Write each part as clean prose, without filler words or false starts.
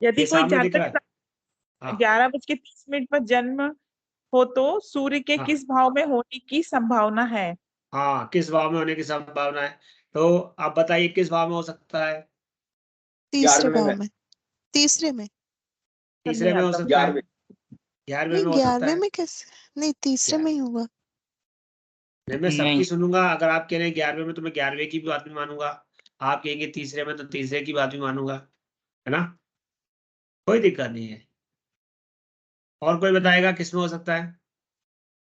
यदि ये कोई सामने दिख रहा है। जातक हाँ 11:30 पर जन्म हो तो सूर्य के हाँ किस भाव में होने की संभावना है? हाँ, किस भाव में होने की संभावना है? तो आप बताइए किस भाव में हो सकता है? तीसरे 11वें भाव में। में। तीसरे में। तीसरे में हो सकता है, 11वें। 11वें नहीं, में हो सकता 11वें है। में कैसे? नहीं, तीसरे में ही होगा। नहीं, मैं सबकी सुनूंगा। अगर आप कह रहे हैं 11वें में तो मैं 11वें की भी बात भी मानूंगा। आप कहेंगे तीसरे में तो तीसरे की बात भी मानूंगा, है ना? कोई दिक्कत नहीं है। और कोई बताएगा किसमें हो सकता है?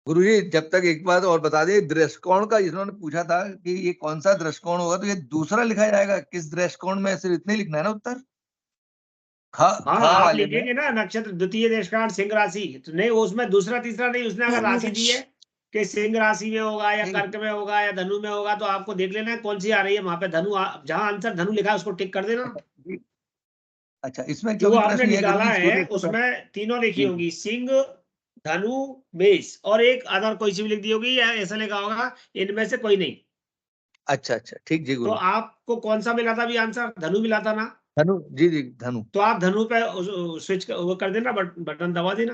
गुरुजी जब तक एक बात और बता दे, दृष्टिकोण का इन्होंने पूछा था कि ये कौन सा दृष्टिकोण होगा, तो ये दूसरा लिखा जाएगा किस दृष्टिकोण में, सिर्फ इतने लिखना है ना उत्तर। हाँ, आप वाले में लिखेंगे ना नक्षत्र द्वितीय देशकाल सिंह राशि, तो नहीं उसमें दूसरा तीसरा नहीं, उसने अगर राशि दी है कि सिंह राशि में होगा या ठीक है। कर्क में होगा या धनु में होगा, तो आपको देख लेना है कौन सी आ रही है। वहां पे धनु जहां आंसर धनु लिखा है उसको टिक कर देना। अच्छा, इसमें जो क्योंकि आपने प्रश्न ये है निकाला गुरुजी, है सूर्य तो उसमें तीनों लिखी जी। होंगी, सिंह, धनु, मेष, और एक अदर कोई सी भी लिख दी होगी या ऐसा लिखा होगा इनमें से कोई नहीं। अच्छा अच्छा, ठीक जी तो गुरु। आपको कौन सा मिला था अभी आंसर? धनु मिला था ना? धनु जी जी, धनु। तो आप धनु पे स्विच वो कर देना, बटन दबा देना।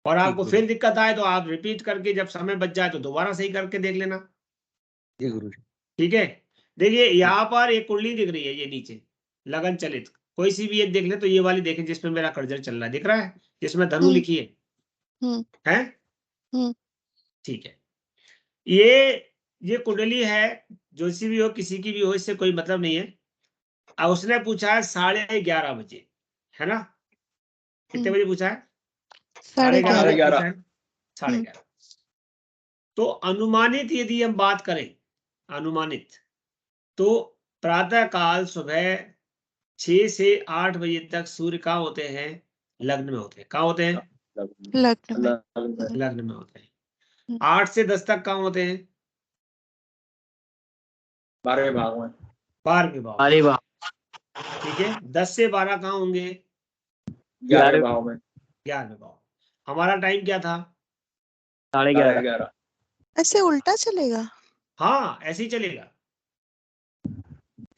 और ठीक आपको गुरु फिर दिक्कत आए तो आप रिपीट करके जब समय बच जाए तो दोबारा सही करके देख लेना। जी गुरु जी। ठीक है, देखिए ठीक। यहाँ पर एक कुंडली दिख रही है, ये नीचे लगन चलित कोई सी भी एक देख ले। तो ये वाली देखें जिसमें मेरा कर्जर चल रहा है, दिख रहा है जिसमें धनु लिखी है, हम्म है? हम्म ठीक है, ये कुंडली है, जो सी भी हो किसी की भी हो, इससे कोई मतलब नहीं है। अब उसने पूछा है 11:30 बजे, है ना? कितने बजे पूछा है? 11:30 बजे 11:30। पूछा है, 11:30। तो अनुमानित यदि हम बात करें, अनुमानित, तो प्रातः काल सुबह 6 से 8 बजे तक सूर्य कहाँ होते हैं? लग्न में होते हैं। कहाँ होते हैं? लग्न में। लग्न में होते हैं। 8 से 10 तक कहाँ होते हैं? 12वें भाग में। 12वें भाव। अरे वाह। ठीक है, 10 से 12 कहाँ होंगे? 11वें भाव में। 11वें भाव। हमारा टाइम क्या था? 11:30। ऐसे उल्टा चलेगा? हाँ, ऐसे ही चलेगा।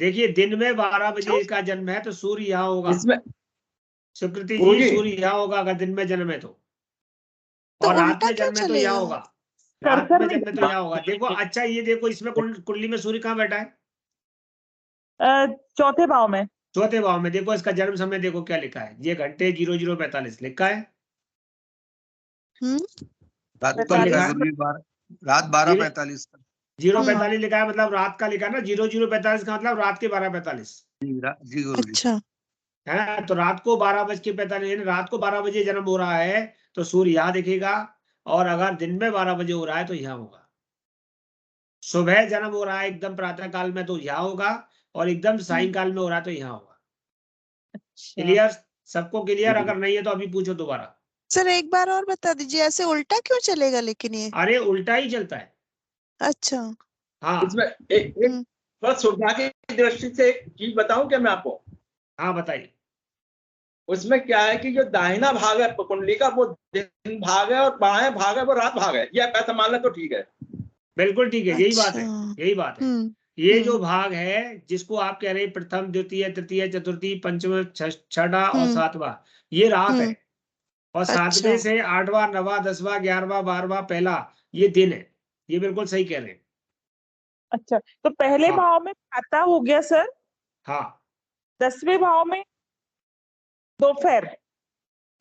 देखिए दिन में 12 बजे का जन्म है तो सूर्य यहाँ होगा। इसमें सुकृति जी, गुरुजी। सूर्य यहाँ होगा अगर दिन में जन्म है तो। तो और रात उल्टा में क्यों जन्म है तो यहाँ चलेगा? होगा। रात में जन्म है तो यहाँ होगा। देखो, अच्छा ये देखो, इसमें कुंडली में सूर्य कहाँ बैठा है? चौथे भाव में। चौथे भाव में। देखो इसका जन्म समय देखो क्या लिखा है, ये घंटे 00:45 लिखा है। रात को ऊपर लिखा लिखा है है गुरुजी, रात 12:45 का। 0:45 लिखा है, मतलब रात का लिखा है ना। 00:45 का मतलब रात के 12:45 जी गुरुजी। अच्छा। है। तो रात को 12:45, रात को 12 बजे जन्म हो रहा है तो सूर्य यहाँ दिखेगा। और अगर दिन में 12 बजे हो रहा है तो यहाँ होगा। सुबह जन्म हो रहा है एकदम प्रातः काल में तो यहाँ होगा, और एकदम सायंकाल में हो रहा है तो यहाँ होगा। क्लियर? सबको क्लियर? अगर नहीं है तो अभी पूछो दोबारा। सर एक बार और बता दीजिए, ऐसे उल्टा क्यों चलेगा लेकिन ये? अरे उल्टा ही चलता है। अच्छा। हाँ इसमें एक बस सुविधा की दृष्टि से एक चीज बताऊं क्या मैं आपको? हाँ बताइए। उसमें क्या है कि जो दाहिना भाग है कुंडली का वो दिन भाग है और बाएं भाग है वो रात भाग है। ये ऐसा मान ले तो ठीक है। बिल्कुल ठीक है, यही बात है, यही बात है। ये जो भाग है जिसको आप कह रहे हैं प्रथम द्वितीय तृतीय चतुर्थी पंचम छठा और सातवां, ये रात है। और सातवें से 8वां 9वां 10वां 11वां 12वां पहला, ये दिन है। ये बिल्कुल सही कह रहे हैं। अच्छा, तो पहले हाँ। भाव में प्रातः हो गया सर। हाँ, 10वें भाव में दोपहर।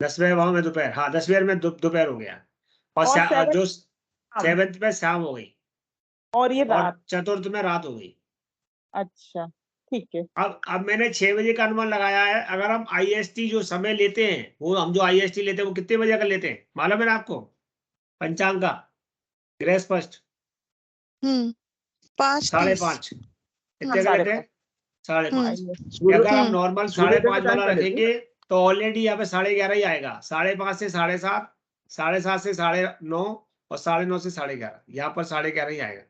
10वें भाव में दोपहर। हाँ, 10वें में दोपहर हो गया। और और जो शाम। 7th में शाम हो गई। और ये और रात। चतुर्थ में रात हो गई। अच्छा ठीक है। अब मैंने 6 बजे का अनुमान लगाया है। अगर हम IST जो समय लेते हैं, वो हम जो IST लेते हैं वो कितने बजे का लेते हैं मालूम है ना आपको? पंचांग का ग्रह स्पष्ट 5:30 कितने का लेते हैं? 5:30। अगर हम नॉर्मल 5:30 वाला रखेंगे तो ऑलरेडी यहाँ पे 11:30 ही आएगा। 5:30 से 7:30, 7:30 से 9:30 और 9:30 से 11:30, यहाँ पर 11:30 ही आएगा।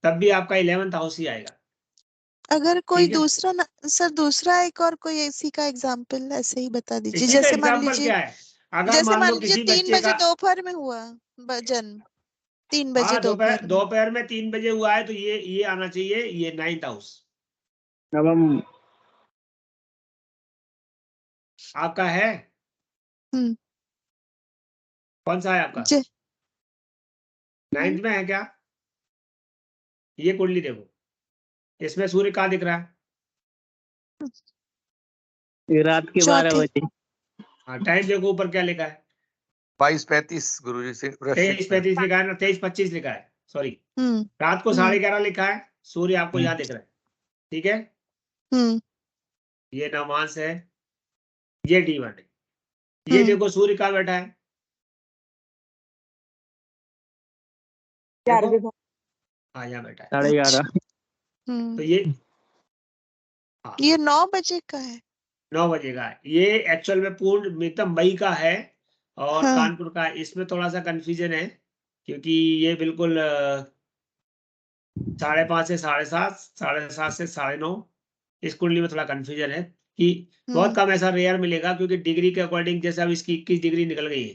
तब भी आपका 11th हाउस ही आएगा। अगर कोई ठीक है? दूसरा सर, दूसरा एक और कोई इसी का एग्जाम्पल ऐसे ही बता दीजिए। इसी का जैसे मान एग्जाम्पल लीजिए, क्या है? अगर मान लो किसी 3 बच्चे बजे का, दोपहर में हुआ जन्म, 3 बजे हाँ दोपहर में। दोपहर में 3 बजे हुआ है तो ये आना चाहिए, ये 9th हाउस। अब हम आपका है? हम्म। कौन सा है आपका? जे- 9th में है क्या? ये कुंडली देखो, इसमें सूर्य कहाँ दिख रहा है? रात के 12 चौथे। बजे। हाँ, टाइम देखो ऊपर क्या लिखा है? 22:35 गुरुजी से 23:35 लिखा है ना, 23:25 लिखा है, सॉरी। हम्म। रात को हम्म। 11:30 लिखा है, सूर्य आपको यहाँ दिख रहा है, ठीक है? हम्म। ये नवांश है, ये D1 है। ये हम्म। देखो सूर्य कहाँ बैठा है? देखो, हाँ यहाँ बैठा है। 11:30। हम्म। तो ये हाँ ये 9 बजे का है। 9 बजे का है। ये एक्चुअल में पूर्ण मितम मई का है और हाँ। कानपुर का है। इसमें थोड़ा सा कंफ्यूजन है क्योंकि ये बिल्कुल 5:30 से 7:30, 7:30 से 9:30, इस कुंडली में थोड़ा कंफ्यूजन है कि बहुत कम ऐसा रेयर मिलेगा, क्योंकि डिग्री के अकॉर्डिंग जैसे अब इसकी 21 डिग्री निकल गई है,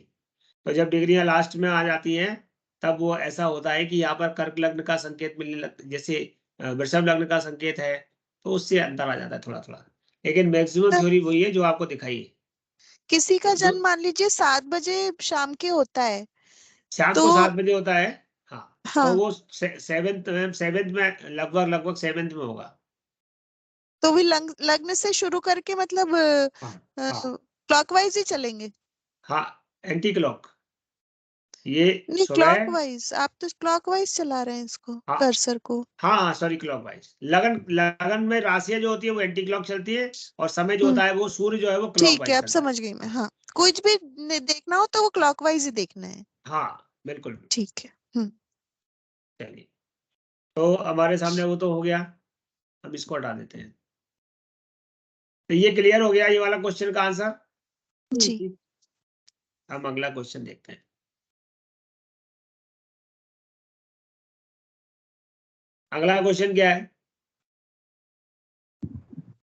तो जब डिग्रियां लास्ट में आ जाती हैं तब वो ऐसा होता है कि यहाँ पर कर्क लग्न का संकेत मिलने लग, जैसे वृषभ लग्न का संकेत है, तो उससे अंतर आ जाता है थोड़ा थोड़ा, लेकिन मैक्सिमम थ्योरी वही है जो आपको दिखाई है। किसी का जो जन्म मान लीजिए 7 बजे शाम के होता है शाम तो को 7 बजे होता है, हाँ, तो हाँ, वो सेवेंथ में लगभग 7th में होगा। तो भी लग्न से शुरू करके मतलब हाँ हाँ क्लॉकवाइज ही चलेंगे। हाँ, एंटी क्लॉक, ये नहीं, सुबह, क्लॉकवाइज आप तो क्लॉकवाइज चला रहे हैं इसको, हाँ कर्सर को। हाँ सॉरी, क्लॉकवाइज। लगन लगन में राशियां जो होती है वो एंटी क्लॉक चलती है, और समय जो होता है वो सूर्य जो है वो ठीक है, क्लॉकवाइज अब चलता है। समझ गई मैं। हाँ, कुछ भी देखना हो तो वो क्लॉकवाइज ही देखना है। हाँ बिल्कुल। ठीक है। हम्म। चलिए, तो हमारे सामने वो तो हो गया, हम इसको हटा देते हैं। तो ये क्लियर हो गया ये वाला क्वेश्चन का आंसर। जी। हम अगला क्वेश्चन देखते हैं। अगला क्वेश्चन क्या है?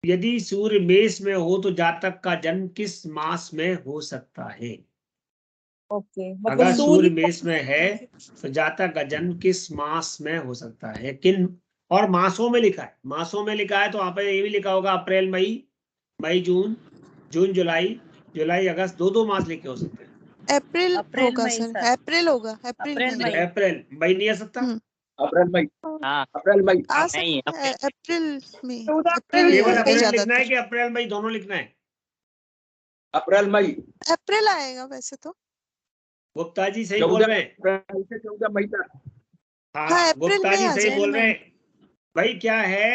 यदि सूर्य मेष में हो तो जातक का जन्म किस मास में हो सकता है? ओके, अगर मतलब सूर्य मेष में है तो जातक का जन्म किस मास में हो सकता है? किन, और मासों में लिखा है, मासों में लिखा है तो वहां पर ये भी लिखा होगा अप्रैल मई, मई जून, जून जुलाई, जुलाई अगस्त, दो मास लिखे हो सकते हैं। अप्रैल अप्रैल होगा मई सर, सर। अप्रैल होगा, अप्रैल अप्रैल में। मई। तो अप्रैल मई नहीं आ सकता? अप्रैल मई, हाँ अप्रैल मई। आ नहीं, सकता है अप्रैल में। 14 अप्रैल अप्रैल ही केवल आएगा अप्रैल लिखना है ज्यादातर। कि अप्रैल मई दोनों लिखना है? अप्रैल मई, अप्रैल आएगा वैसे तो। गुप्ता जी सही बोल 14 रहे हैं। अप्रैल से 14 मई तक। हाँ, हाँ अप्रैल गुप्ता में जी आ सही जाएगा। बोल रहे हैं। भाई क्या है,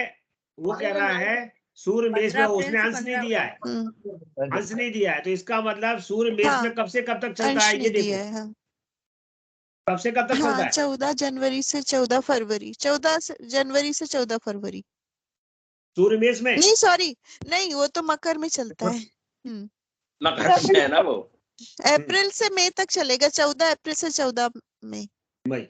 वो कह रहा है सूर्य मेष में, 15 अप्रैल उसने से अंश नहीं 15 दिया है, अंश नहीं दिया है, तो इसका मतलब सूर्य मेष हाँ, में कब से कब तक चलता अंश है ये नहीं दिया देखो, है। हाँ, कब से कब तक चलता हाँ, है? 14 जनवरी से 14 फरवरी, 14 जनवरी से 14 फरवरी। सूर्य मेष में नहीं सॉरी, नहीं वो तो मकर में चलता है। मकर में है ना वो। अप्रैल से मई तक चलेगा, 14 अप्रैल से 14 मई। मई।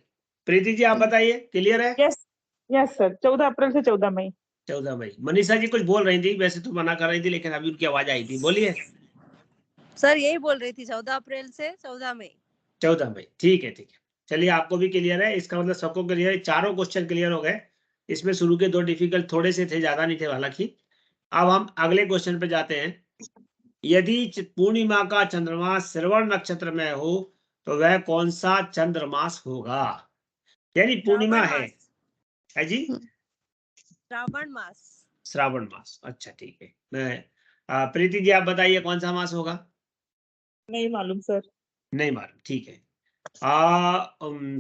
प्रीति जी आप बताइए, क्लियर है? यस यस सर, 14 अप्रैल से 14 मई। 14 मई। मनीषा जी कुछ बोल रही थी, वैसे तो मना कर रही थी, लेकिन अभी उनकी आवाज आई थी, बोलिए। सर यही बोल रही थी, 14 अप्रैल से 14 मई। 14 मई, ठीक है ठीक है। चलिए, आपको भी क्लियर है, इसका मतलब सबको क्लियर है, चारों क्वेश्चन क्लियर हो गए। इसमें शुरू के 2 डिफिकल्ट थोड़े से थे, ज्यादा नहीं थे हालांकि। अब हम अगले क्वेश्चन पे जाते हैं। यदि पूर्णिमा का चंद्रमास श्रवण नक्षत्र में हो तो वह कौन सा चंद्रमास होगा? यानी पूर्णिमा है जी, श्रावण मास। श्रावण मास। अच्छा ठीक है, मैं प्रीति जी आप बताइए कौन सा मास होगा? नहीं मालूम सर। नहीं मालूम, ठीक है।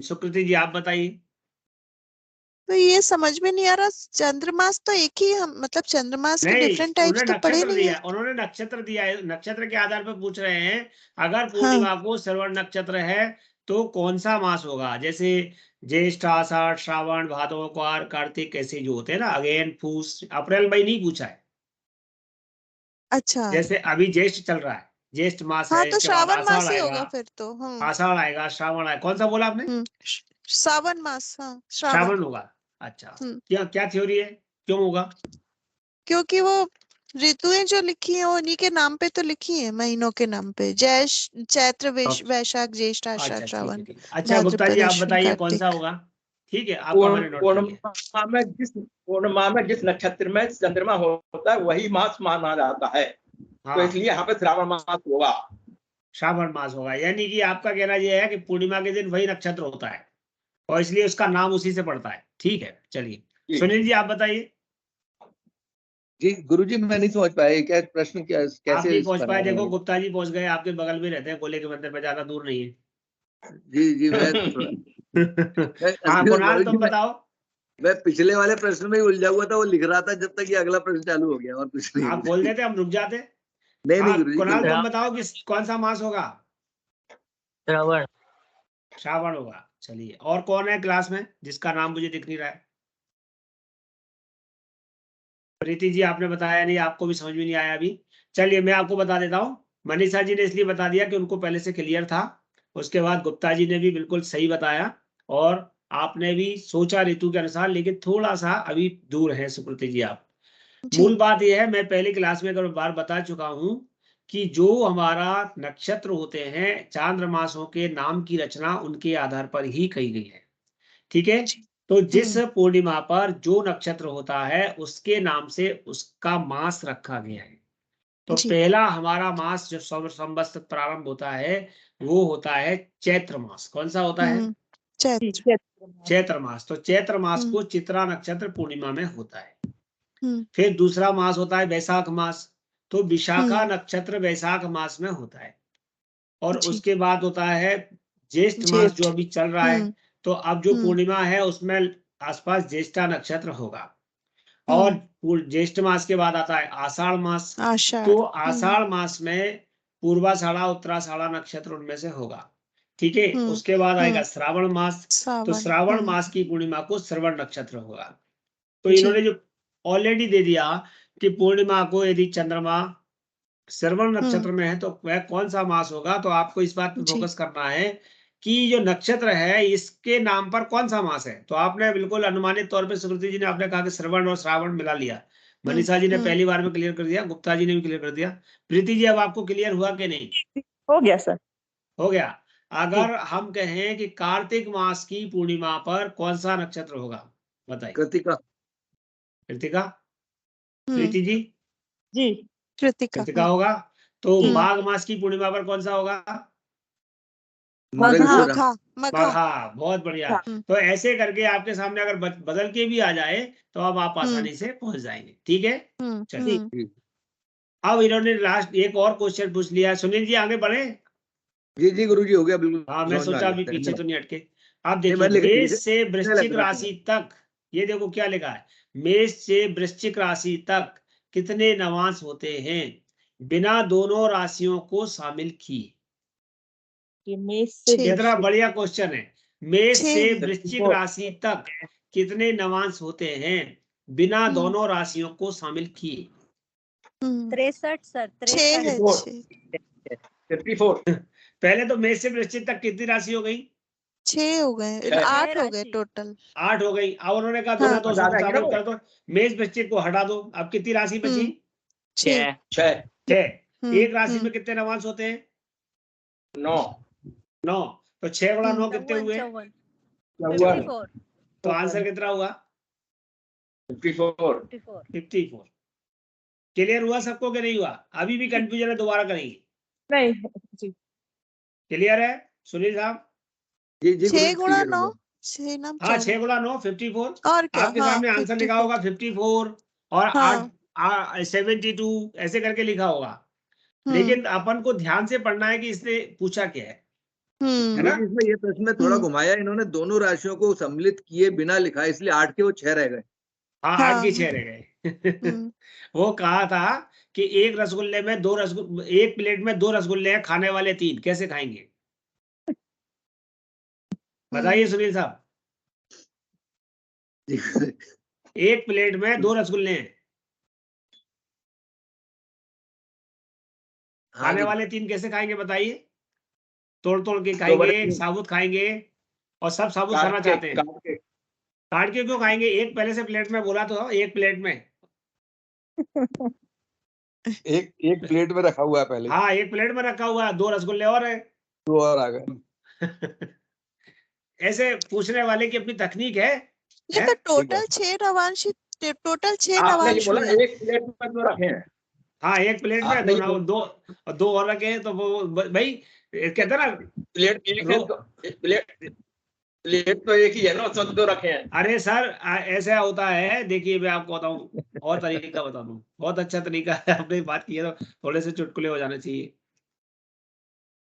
सुकृति जी आप बताइए। तो ये समझ में नहीं आ रहा, चंद्रमास तो एक ही हम मतलब चंद्रमास के नहीं, डिफरेंट टाइप्स उन्होंने तो पढ़े नक्षत्र नहीं दिया, है। उन्होंने नक्षत्र दिया है, नक्षत्र के आधार पर पूछ रहे हैं। अगर हाँ, पूर्णिमा को श्रवण नक्षत्र है तो कौन सा मास होगा? जैसे ज्येष्ठ, आषाढ़, श्रावण, भादव, क्वार, कार्तिक, ऐसे जो होते हैं ना, अगेन पूछ, अप्रैल मई नहीं पूछा है। अच्छा। जैसे अभी ज्येष्ठ चल रहा है, ज्येष्ठ मास हाँ, है, तो इसके बाद श्रावण आषाढ़ मास ही आएगा, होगा फिर तो। आषाढ़ आएगा, श्रावण आएगा, कौन सा बोला आपने? श्रावण मास, हाँ श्रावण। श्रावण होगा। अच्छा, हम्म। क्या क्या थ्योरी है, क्यों होगा? क्योंकि वो ऋतुएं जो लिखी हैं वो उन्हीं के नाम पे तो लिखी हैं, महीनों के नाम पे, ज्येष्ठ, चैत्र, वैशाख, ज्येष्ठ, आषाढ़, अच्छा ठीक है श्रावण, ठीक है। अच्छा गुप्ता जी भाद्रपद, आप अश्विन, बताइए कौन सा कार्तिक। होगा? ठीक है, आपका मैंने नोट कर लिया। पूर्णिमा में जिस नक्षत्र में चंद्रमा होता है वही मास माना जाता है। हाँ, तो इसलिए यहाँ पे श्रावण मास होगा। श्रावण मास होगा, यानी कि आपका कहना यह है कि पूर्णिमा के दिन वही नक्षत्र होता है और इसलिए उसका नाम उसी से पड़ता है। ठीक है, चलिए जी। सुनील जी आप बताइए। जी गुरुजी मैं नहीं समझ पाया, क्या प्रश्न, क्या आप कैसे नहीं इस पहुंच पाए, बना रहे देखो हैं? गुप्ता जी पहुंच गए, आपके बगल में रहते हैं, गोले के मंदिर पे, ज्यादा दूर नहीं है। जी मैं मैं हाँ असल में कुणाल गुरुजी तुम बताओ। मैं पिछले वाले प्रश्न में ही उलझा हुआ था, वो लिख रहा था जब तक ये अगला प्रश्न चालू हो गया, और कुछ नहीं। आप बोल देते हम रुक जाते। नहीं हाँ गुरुजी, कुणाल तुम बताओ कि कौन सा मास होगा। श्रावण। श्रावण होगा। चलिए, और कौन है क्लास में जिसका नाम मुझे दिख नहीं रहा है। प्रीति जी आपने बताया नहीं, आपको भी समझ में नहीं आया अभी। चलिए मैं आपको बता देता हूँ। मनीषा जी ने इसलिए बता दिया कि उनको पहले से क्लियर था, उसके बाद गुप्ता जी ने भी बिल्कुल सही बताया, और आपने भी सोचा ऋतु के अनुसार, लेकिन थोड़ा सा अभी दूर है सुकृति जी आप। जी मूल बात यह है, मैं पहली क्लास में एक बार बता चुका हूं कि जो हमारा नक्षत्र होते हैं, चांद्रमासों के नाम की रचना उनके आधार पर ही कही गई है। ठीक है, तो जिस पूर्णिमा पर जो नक्षत्र होता है उसके नाम से उसका मास रखा गया है। तो जी पहला हमारा मास जो सौर संवत्सर प्रारंभ होता है वो होता है चैत्र मास। कौन सा होता है? चैत्र। चैत्र मास। तो चैत्र मास हम्म। को चित्रा नक्षत्र पूर्णिमा में होता है। हम्म। फिर दूसरा मास होता है वैशाख मास, तो विशाखा हम्म। नक्षत्र वैशाख मास में होता है। और जी उसके बाद होता है ज्येष्ठ मास जो जेठ। अभी चल रहा है। हम्म। तो अब जो हम्म। पूर्णिमा है उसमें आसपास ज्येष्ठा नक्षत्र होगा। हम्म। और ज्येष्ठ मास के बाद आता है आषाढ़ मास। आषाढ़। तो आषाढ़ मास में पूर्वाषाढ़ा उत्तराषाढ़ा नक्षत्र उनमें से होगा। ठीक है, हम्म। उसके बाद आएगा हम्म। श्रावण मास। तो सावन। श्रावण हम्म। मास की पूर्णिमा को श्रवण नक्षत्र होगा। तो जी इन्होंने जो ऑलरेडी दे दिया कि पूर्णिमा को यदि चंद्रमा श्रवण नक्षत्र में है तो वह कौन सा मास होगा, तो आपको इस बात पे जी फोकस करना है कि जो नक्षत्र है इसके नाम पर कौन सा मास है। तो आपने बिल्कुल अनुमानित तौर पे सुकृति जी ने आपने कहा कि श्रवण और श्रावण मिला लिया। मनीषा जी ने पहली बार में क्लियर कर दिया, गुप्ता जी ने भी क्लियर कर दिया। प्रीति जी अब आपको क्लियर हुआ कि नहीं? हो गया सर। हो गया। अगर हम कहें कि कार्तिक मास की पूर्णिमा पर कौन सा नक्षत्र होगा, बताइए। कृतिका। कृतिका। प्रीति जी? जी कृतिका होगा। तो हम्म। माघ मास की पूर्णिमा पर कौन सा होगा? मृगशिरा। मघा। मघा। मघा। बहुत बढ़िया। हम्म। तो ऐसे करके आपके सामने अगर बदल के भी आ जाए तो अब आप आसानी से पहुंच जाएंगे। ठीक है, चलिए। अब इन्होंने लास्ट एक और क्वेश्चन पूछ लिया। सुनील जी आगे बढ़े। जी गुरुजी हो गया, बिल्कुल हाँ मैं समझ में आ सोचा अभी गया, पीछे धन्यवाद। तो नहीं हटके। अब नहीं, देखिए मैं लिख मेष से लिख वृश्चिक लग रहा राशि था। तक, ये देखो क्या लिखा है, मेष से वृश्चिक राशि तक कितने नवांश होते हैं बिना दोनों राशियों को शामिल किए? कि मेष से छह। कितना बढ़िया क्वेश्चन है। मेष से छह। वृश्चिक राशि तक कितने नवांश होते हैं बिना दोनों राशियों को शामिल किए? 63 सर, 6 है 63। 54। पहले तो मेष से वृश्चिक तक कितनी राशि हो गई? 6 हो गए, छह। 8 हो गए राशि। टोटल। 8 हो गई। अब उन्होंने कहा हाँ। बिना दो ज्यादा है ना शामिल वो? कर दो। मेष वृश्चिक को हटा दो, अब कितनी राशि बची? 6। 6। 6। एक राशि में कितने नवांश होते हैं? 9। 9। तो 6 गुणा 9 कितने 54, हुए? 54, तो आंसर कितना हुआ? 54। 54। क्लियर हुआ सबको कि नहीं हुआ? अभी भी कंफ्यूजन है, दोबारा करेंगे। नहीं जी क्लियर है सुनील साहब? जी 6 गुरुजी गुणा clear हो 9, गया। 6 नाम हाँ 6 14। गुणा 9 54। और क्या? आपके हाँ सामने आंसर लिखा 54। होगा 54 और हाँ। 72 ऐसे करके लिखा होगा। लेकिन अपन को ध्यान से पढ़ना है कि इसने पूछा क्या है ना? गुरुजी इसमें ये प्रश्न में थोड़ा घुमाया, इन्होंने दोनों राशियों को सम्मिलित किए बिना लिखा, इसलिए 8 के वो 6 रह गए। हाँ 8 की 6 रह गए। वो कहा था कि एक रसगुल्ले में एक प्लेट में 2 रसगुल्ले हैं, खाने वाले 3, कैसे खाएंगे? बताइए सुनील साहब। एक प्लेट में 2 रसगुल्ले हैं, खाने वाले 3 कैसे खाएंगे बताइए? तोड़ तोड़ के खाएंगे, साबुत खाएंगे, और सब साबुत खाना चाहते हैं। काट के क्यों खाएंगे? एक पहले से प्लेट में बोला तो, एक प्लेट में। एक प्लेट में रखा हुआ है पहले। हाँ एक प्लेट में रखा हुआ है, 2 रसगुल्ले और है। 2 और आ गए। ऐसे पूछने वाले की अपनी तकनीक है। ये तो टोटल 6 नवांश, टोटल 6 आपने ये नवांश बोला हुए। एक प्लेट में 2 रखे हैं। हाँ, एक प्लेट में नहीं, दो और रखे हैं, तो वो भाई कहते ना, प्लेट एक है तो प्लेट तो एक ही है ना, उसमें 2 रखे हैं। अरे सर ऐसा होता है, देखिए मैं आपको बताऊं और तरीका बता दूं, बहुत अच्छा तरीका है, आपने बात की है तो थोड़े से चुटकुले हो जाने चाहिए।